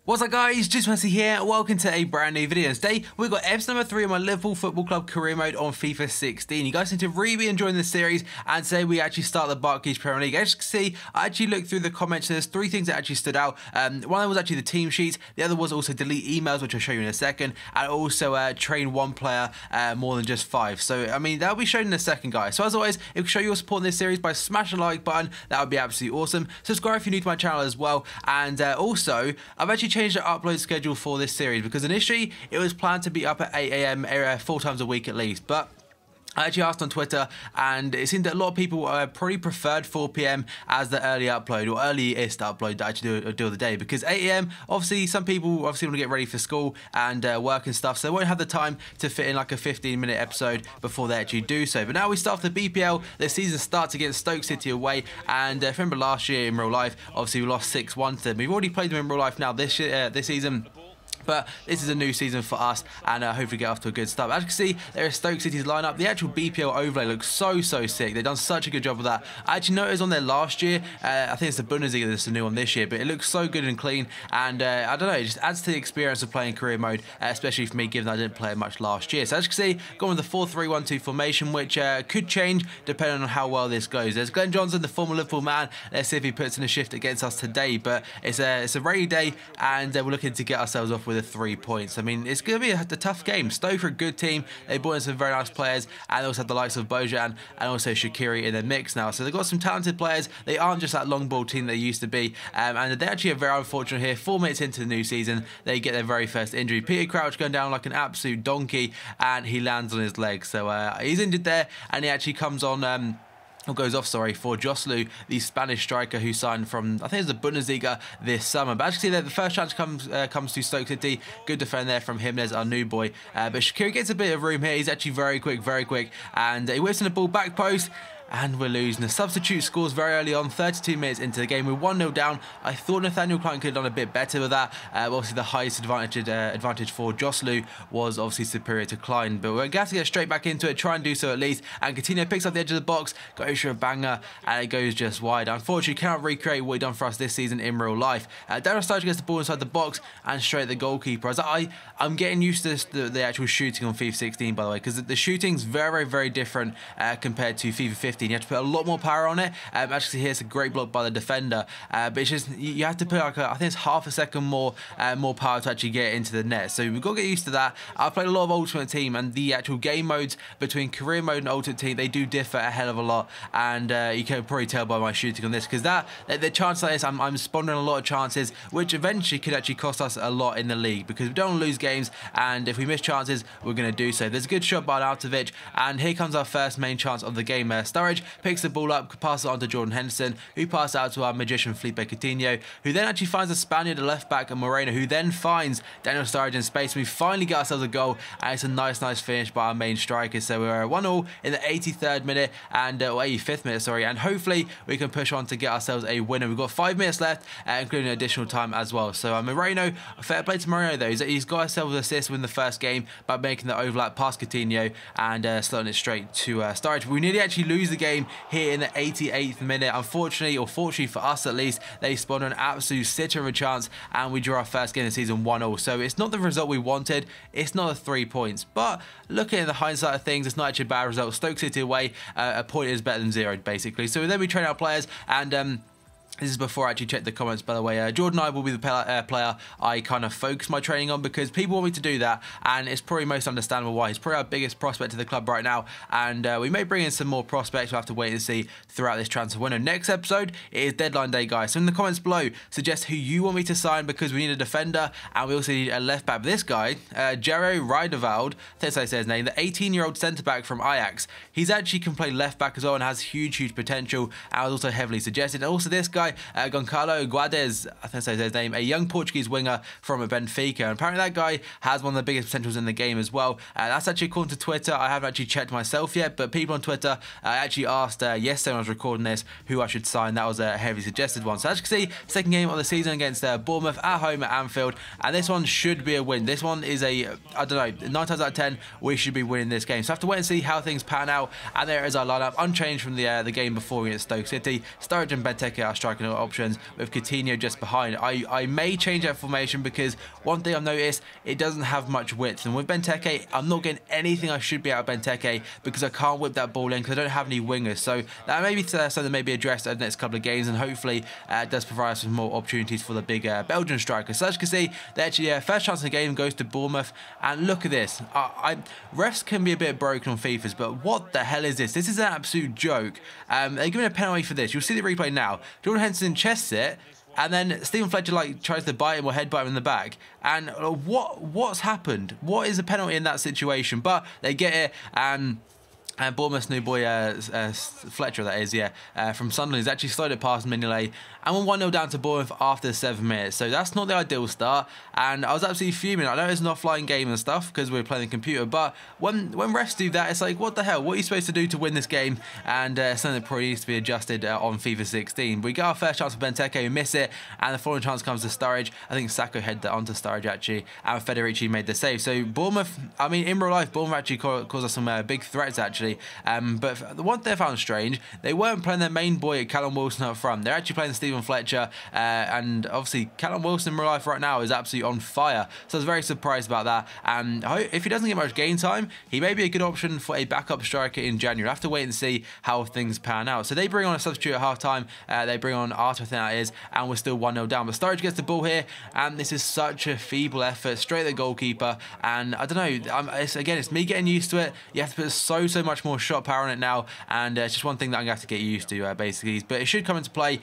What's up guys, just Messi here, welcome to a brand new video. Today we've got episode number 3 of my Liverpool Football Club career mode on FIFA 16. You guys seem to really be enjoying this series, and today we actually start the Barclays Premier League. As you can see, I actually looked through the comments and there's 3 things that actually stood out. One of them was actually the team sheets, the other was also delete emails, which I'll show you in a second, and also train one player more than just 5. So I mean, that'll be shown in a second guys. So as always, if you can show your support in this series by smashing the like button, that would be absolutely awesome. Subscribe if you're new to my channel as well, and also I've actually changed the upload schedule for this series because initially it was planned to be up at 8 AM 4 times a week at least, but I actually asked on Twitter, and it seemed that a lot of people probably preferred 4 PM as the early upload, or earliest upload that I actually do of the day, because 8 AM, obviously some people obviously want to get ready for school and work and stuff, so they won't have the time to fit in like a 15-minute episode before they actually do so. But now we start the BPL, the season starts against Stoke City away, and if you remember last year in real life, obviously we lost 6-1 to them. We've already played them in real life now this season. But this is a new season for us, and hopefully get off to a good start. As you can see, there is Stoke City's lineup. The actual BPL overlay looks so sick. They've done such a good job with that. I actually noticed on there last year, I think it's the Bundesliga that's the new one this year, but it looks so good and clean, and I don't know, it just adds to the experience of playing career mode, especially for me, given that I didn't play it much last year. So as you can see, going with the 4-3-1-2 formation, which could change depending on how well this goes. There's Glenn Johnson, the former Liverpool man. Let's see if he puts in a shift against us today, but it's a rainy day, and we're looking to get ourselves off with 3 points. I mean, it's going to be a tough game. Stoke are a good team. They brought in some very nice players, and they also have the likes of Bojan and also Shaqiri in their mix now. So they've got some talented players. They aren't just that long ball team they used to be, and they actually are very unfortunate here. 4 minutes into the new season, they get their very first injury. Peter Crouch going down like an absolute donkey, and he lands on his leg. So he's injured there, and he actually comes on goes off, sorry, for Joselu, the Spanish striker who signed from, I think it's the Bundesliga this summer. But as you can see there, the first chance comes to Stoke City. Good defend there from him. There's our new boy. But Shaqiri gets a bit of room here. He's actually very quick, and he whips in the ball back post. And we're losing. The substitute scores very early on, 32 minutes into the game. We're 1-0 down. I thought Nathaniel Klein could have done a bit better with that. Obviously, the highest advantage for Joselu was obviously superior to Klein. But we're going to have to get straight back into it, try and do so at least. And Coutinho picks up the edge of the box, goes for a banger, and it goes just wide. Unfortunately, cannot recreate what he done for us this season in real life. Darren Sturridge gets the ball inside the box and straight at the goalkeeper. I'm getting used to the actual shooting on FIFA 16, by the way, because the shooting's very different compared to FIFA 15. You have to put a lot more power on it. Actually, here's a great block by the defender, but it's just you have to put like I think it's half a second more power to actually get into the net. So we've got to get used to that. I've played a lot of Ultimate Team, and the actual game modes between career mode and Ultimate Team, they do differ a hell of a lot, and you can probably tell by my shooting on this, because the chance like this, I'm spawning a lot of chances, which eventually could actually cost us a lot in the league, because we don't want to lose games, and if we miss chances, we're going to do so. There's a good shot by Arnautovic, and here comes our first main chance of the game. Sturridge picks the ball up, passes it on to Jordan Henderson, who passes out to our magician Felipe Coutinho, who then actually finds the Spaniard, the left back, and Moreno, who then finds Daniel Sturridge in space. We finally get ourselves a goal, and it's a nice finish by our main striker. So we're 1-0 in the 83rd minute, and or 85th minute, sorry, and hopefully we can push on to get ourselves a winner. We've got 5 minutes left, including additional time as well. So Moreno, fair play to Moreno though. He's got himself an assist within the first game by making the overlap past Coutinho and slotting it straight to Sturridge. We nearly actually lose the game here in the 88th minute. Unfortunately, or fortunately for us at least, they spawned an absolute sitter of a chance, and we draw our first game of the season 1-0. So it's not the result we wanted. It's not the 3 points, but looking at the hindsight of things, it's not actually a bad result. Stoke City away, a point is better than 0 basically. So then we train our players, and this is before I actually checked the comments, by the way. Jordan I will be the player I kind of focus my training on, because people want me to do that, and it's probably most understandable why. He's probably our biggest prospect to the club right now, and we may bring in some more prospects. We'll have to wait and see throughout this transfer window. Next episode is deadline day, guys. So in the comments below, suggest who you want me to sign, because we need a defender, and we also need a left back. But this guy, Jero Rijdeveld, I think I say his name, the 18-year-old centre-back from Ajax, he's actually can play left back as well and has huge potential, and was also heavily suggested. And also this guy, Goncalo Guedes, I think I say his name, a young Portuguese winger from Benfica, and apparently that guy has one of the biggest potentials in the game as well. That's actually according to Twitter. I haven't actually checked myself yet, but people on Twitter actually asked yesterday when I was recording this who I should sign. That was a heavily suggested one. So as you can see, second game of the season against Bournemouth at home at Anfield, and this one should be a win. This one is I don't know, 9 times out of 10 we should be winning this game. So I have to wait and see how things pan out, and there is our lineup unchanged from the game before against Stoke City. Sturridge and Benteke, our striker striking options with Coutinho just behind. I may change that formation because one thing I've noticed, it doesn't have much width, and with Benteke, I'm not getting anything I should be out of Benteke because I can't whip that ball in because I don't have any wingers. So that may be something that may be addressed over the next couple of games, and hopefully it does provide us with more opportunities for the big Belgian strikers. So as you can see, they actually first chance of the game goes to Bournemouth, and look at this. Refs can be a bit broken on FIFAs, but what the hell is this? This is an absolute joke. They're giving a penalty for this. You'll see the replay now. Jordan Henderson chests it, and then Stephen Fletcher tries to bite him or headbutt him in the back. And what's happened? What is a penalty in that situation? But they get it, and Bournemouth's new boy, Fletcher, that is, from Sunderland, has actually slowed it past Mignolet, and we're 1-0 down to Bournemouth after 7 minutes. So that's not the ideal start, and I was absolutely fuming. I know it's an offline game and stuff because we're playing the computer, but when refs do that, it's like, what the hell? What are you supposed to do to win this game? And something that probably needs to be adjusted on FIFA 16. We get our first chance for Benteke, we miss it, and the following chance comes to Sturridge. I think Sacco headed that onto Sturridge actually, and Federici made the save. So Bournemouth, I mean, in real life, Bournemouth actually caused us some big threats actually. But the one thing I found strange, they weren't playing their main boy, Callum Wilson, up front. They're actually playing Stephen Fletcher, and obviously Callum Wilson in real life right now is absolutely on fire. So I was very surprised about that. And if he doesn't get much game time, he may be a good option for a backup striker in January. We'll have to wait and see how things pan out. So they bring on a substitute at half-time. They bring on Arthur, I think that is, and we're still 1-0 down. But Sturridge gets the ball here, and this is such a feeble effort, straight at the goalkeeper. And I don't know, it's me getting used to it. You have to put so much more shot power on it now, and it's just one thing that I'm going to have to get used to, basically. But it should come into play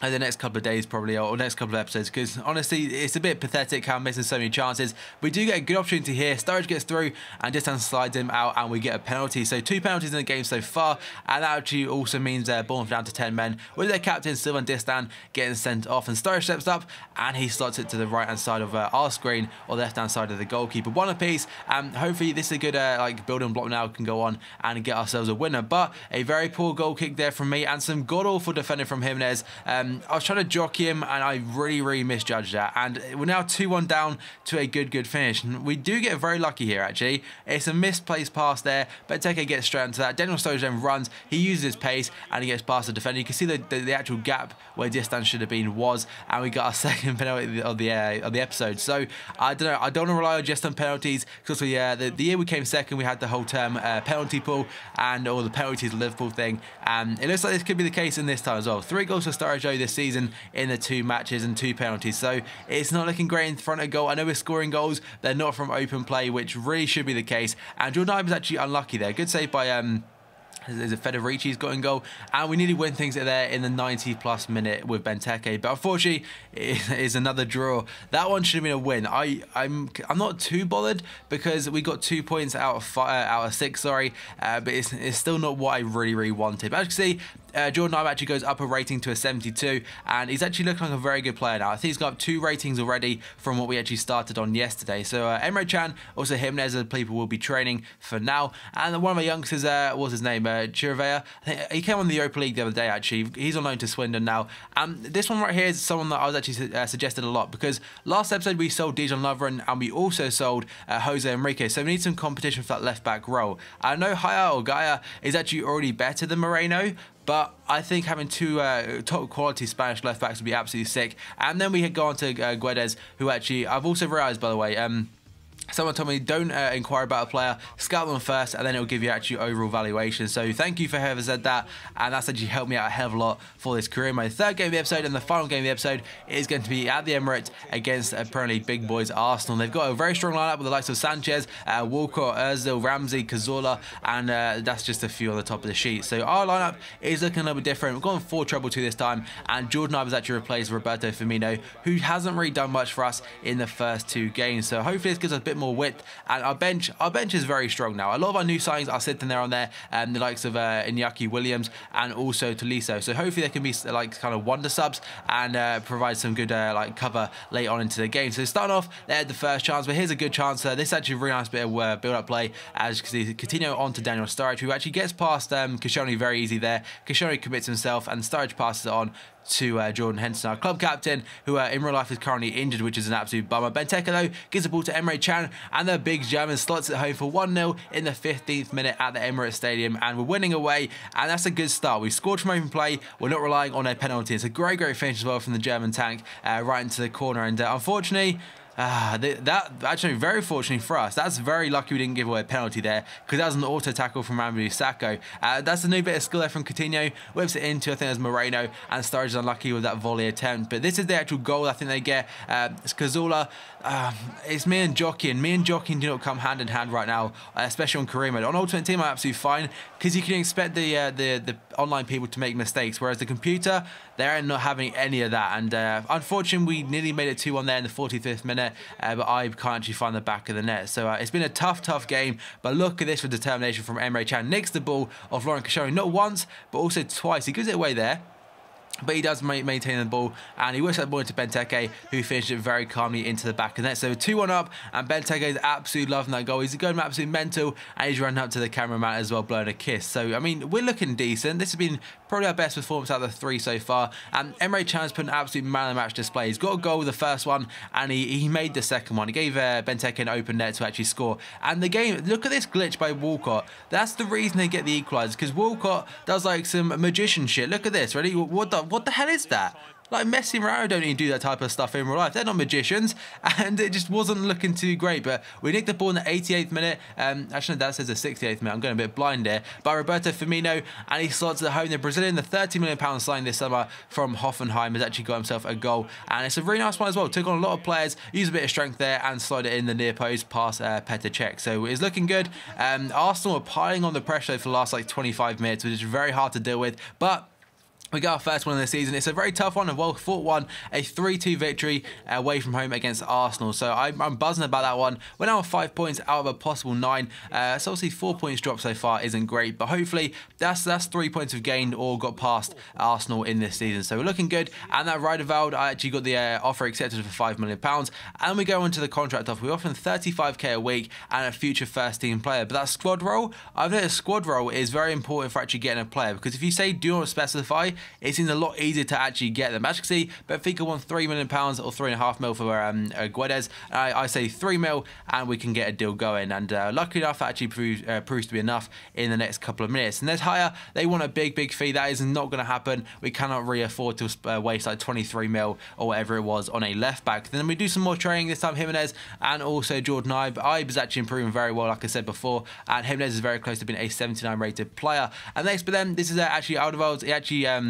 in the next couple of days probably, or next couple of episodes, because honestly it's a bit pathetic how I'm missing so many chances. We do get a good opportunity here. Sturridge gets through and Distan slides him out, and we get a penalty. So 2 penalties in the game so far, and that actually also means Bournemouth down to 10 men with their captain Sylvain Distan getting sent off, and Sturridge steps up and he slots it to the right hand side of our screen, or the left hand side of the goalkeeper. One apiece, and hopefully this is a good building block now, can go on and get ourselves a winner. But a very poor goal kick there from me, and some god awful defending from Jimenez. I was trying to jockey him, and I really misjudged that, and we're now 2-1 down to a good finish. And we do get very lucky here actually. It's a misplaced pass there, but Benteke gets straight into that. Daniel Sturridge then runs, he uses his pace, and he gets past the defender. You can see the actual gap where Distan should have been was, and we got our second penalty of the episode. So I don't know, I don't want to rely on just on penalties, because the year we came second, we had the whole term penalty pool and all the penalties Liverpool thing, and it looks like this could be the case in this time as well. 3 goals for Sturridge this season in the 2 matches and 2 penalties, so it's not looking great in front of goal. I know we're scoring goals, they're not from open play, which really should be the case. And Jordan Ibe was actually unlucky there. Good save by there's a Federici's got in goal, and we nearly win things there in the 90+ minute with Benteke, but unfortunately it is another draw. That one should have been a win. I'm not too bothered because we got 2 points out of 6, sorry, but it's still not what I really wanted. But as you can see, Jordan Ibe actually goes up a rating to a 72, and he's actually looking like a very good player now. I think he's got up 2 ratings already from what we actually started on yesterday. So Emre Can, also Jimenez, as people will be training for now. And one of my youngsters, what was his name? Chirivella. He came on the Europa League the other day actually. He's on loan to Swindon now. This one right here is someone that I was actually suggested a lot, because last episode we sold Dijon Lovren, and we also sold Jose Enrique. So we need some competition for that left back role. I know Haya or Gaia is actually already better than Moreno, but I think having 2 top quality Spanish left backs would be absolutely sick. And then we had gone to Guedes, who actually, I've also realised, by the way, someone told me don't inquire about a player, scout them first, and then it'll give you actually overall valuation. So thank you for whoever said that, and that's actually helped me out a hell of a lot for this career. My 3rd game of the episode and the final game of the episode is going to be at the Emirates against apparently big boys Arsenal. They've got a very strong lineup with the likes of Sanchez, Walcott, Ozil, Ramsey, Cazorla, and that's just a few on the top of the sheet. So our lineup is looking a little bit different. We've gone 4-2 this time, and Jordan Ibe has actually replaced Roberto Firmino, who hasn't really done much for us in the first 2 games. So hopefully this gives us a bit more width, and our bench is very strong now. A lot of our new signings are sitting there on there, the likes of Iñaki Williams and also Tolisso. So hopefully they can be kind of wonder subs and provide some good cover late on into the game. So starting off, they had the first chance, but here's a good chance. This is actually a really nice bit of build-up play, as you can see, Coutinho onto Daniel Sturridge, who actually gets past Koscielny very easy there. Koscielny commits himself, and Sturridge passes it on to Jordan Henderson, our club captain, who in real life is currently injured, which is an absolute bummer. Benteke, though, gives the ball to Emre Can, and the big German slots it home for 1-0 in the 15th minute at the Emirates Stadium, and we're winning away, and that's a good start. We scored from open play. We're not relying on a penalty. It's a great finish as well from the German tank, right into the corner, and unfortunately, that actually, very fortunately for us, that's very lucky we didn't give away a penalty there, because that was an auto tackle from Mamadou Sakho. That's a new bit of skill there from Coutinho, whips it into, I think it was Moreno, and Sturridge is unlucky with that volley attempt. But this is the actual goal I think they get. It's Cazorla. It's me and Jockey, and me and Jockey do not come hand in hand right now, especially on career mode. On Ultimate Team, I'm absolutely fine, because you can expect the online people to make mistakes, whereas the computer, they're not having any of that. And unfortunately, we nearly made it 2-1 there in the 45th minute, but I can't actually find the back of the net. So it's been a tough game, but look at this with determination from Emre Can. Nicks the ball off Laurent Koscielny, not once, but also twice. He gives it away there, but he does maintain the ball, and he whips that ball into Benteke, who finished it very calmly into the back of the net. So 2-1 up, and Benteke is absolutely loving that goal. He's going absolutely mental, and he's running up to the cameraman as well, blowing a kiss. So, I mean, we're looking decent. This has been probably our best performance out of the 3 so far, and Emre Can has put an absolute man-of-the-match display. He's got a goal with the first one, and he made the second one. He gave Benteke an open net to actually score. And the game, look at this glitch by Walcott. That's the reason they get the equaliser, because Walcott does like some magician shit. Look at this, ready? What the hell is that? Like, Messi and Ronaldo don't even do that type of stuff in real life. They're not magicians, and it just wasn't looking too great. But we nicked the ball in the 88th minute. Actually, that says the 68th minute. I'm going a bit blind there. By Roberto Firmino, and he slots it home. The Brazilian, the £30 million signing this summer from Hoffenheim, has actually got himself a goal. And it's a really nice one as well. Took on a lot of players, used a bit of strength there, and slotted it in the near post past Petr Cech. So it's looking good. Arsenal are piling on the pressure for the last, like, 25 minutes, which is very hard to deal with. But we got our first one of the season. It's a very tough one, a well-fought one, a 3-2 victory away from home against Arsenal. So I'm buzzing about that one. We're now 5 points out of a possible 9. So obviously 4 points dropped so far isn't great, but hopefully that's 3 points we've gained or got past Arsenal in this season. So we're looking good. And that Riedewald, I actually got the offer accepted for £5 million. And we go into the contract offer. We offer him 35k a week and a future first-team player. But that squad role, I've noticed squad role is very important for actually getting a player, because if you say do not specify, it seems a lot easier to actually get them. As you can see, Benfica won £3 million or £3.5 million for Guedes. I say £3 million, and we can get a deal going. And luckily enough, that actually proves to be enough in the next couple of minutes. And there's higher. They want a big fee. That is not going to happen. We cannot really afford to waste like 23 mil or whatever it was on a left back. Then we do some more training. This time Jimenez and also Jordan Ibe. Ibe is actually improving very well, like I said before, and Jimenez is very close to being a 79 rated player. And next, but then this is actually Alderweireld. He actually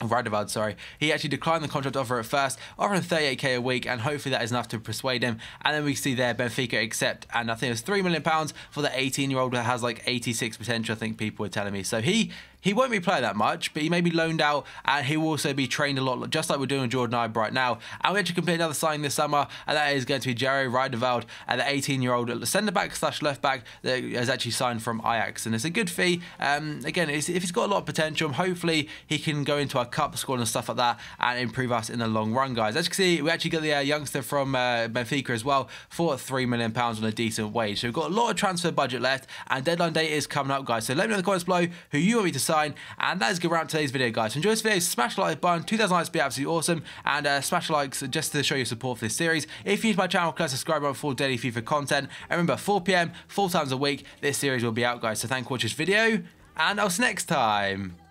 Riedewald, sorry. He actually declined the contract offer at first, offering 38k a week, and hopefully that is enough to persuade him. And then we see there Benfica accept, and I think it was £3 million for the 18-year-old that has like 86 potential, I think people were telling me. So he won't be playing that much, but he may be loaned out, and he will also be trained a lot, just like we're doing with Jordan Ibe right now. And we actually complete another signing this summer, and that is going to be Jerry Riedewald, the 18-year-old centre-back / left-back that has actually signed from Ajax. And it's a good fee. Again, if he's got a lot of potential, hopefully he can go into our cup squad and stuff like that and improve us in the long run, guys. As you can see, we actually got the youngster from Benfica as well for £3 million on a decent wage. So we've got a lot of transfer budget left, and deadline date is coming up, guys. So let me know in the comments below who you want me to sign. And that is good around today's video, guys. If you enjoyed this video, smash the like button. 2,000 likes would be absolutely awesome. And smash the likes just to show your support for this series. If you're new to my channel, click subscribe button for daily FIFA content. And remember, 4 PM, 4 times a week, this series will be out, guys. So thank you for watching this video, and I'll see you next time.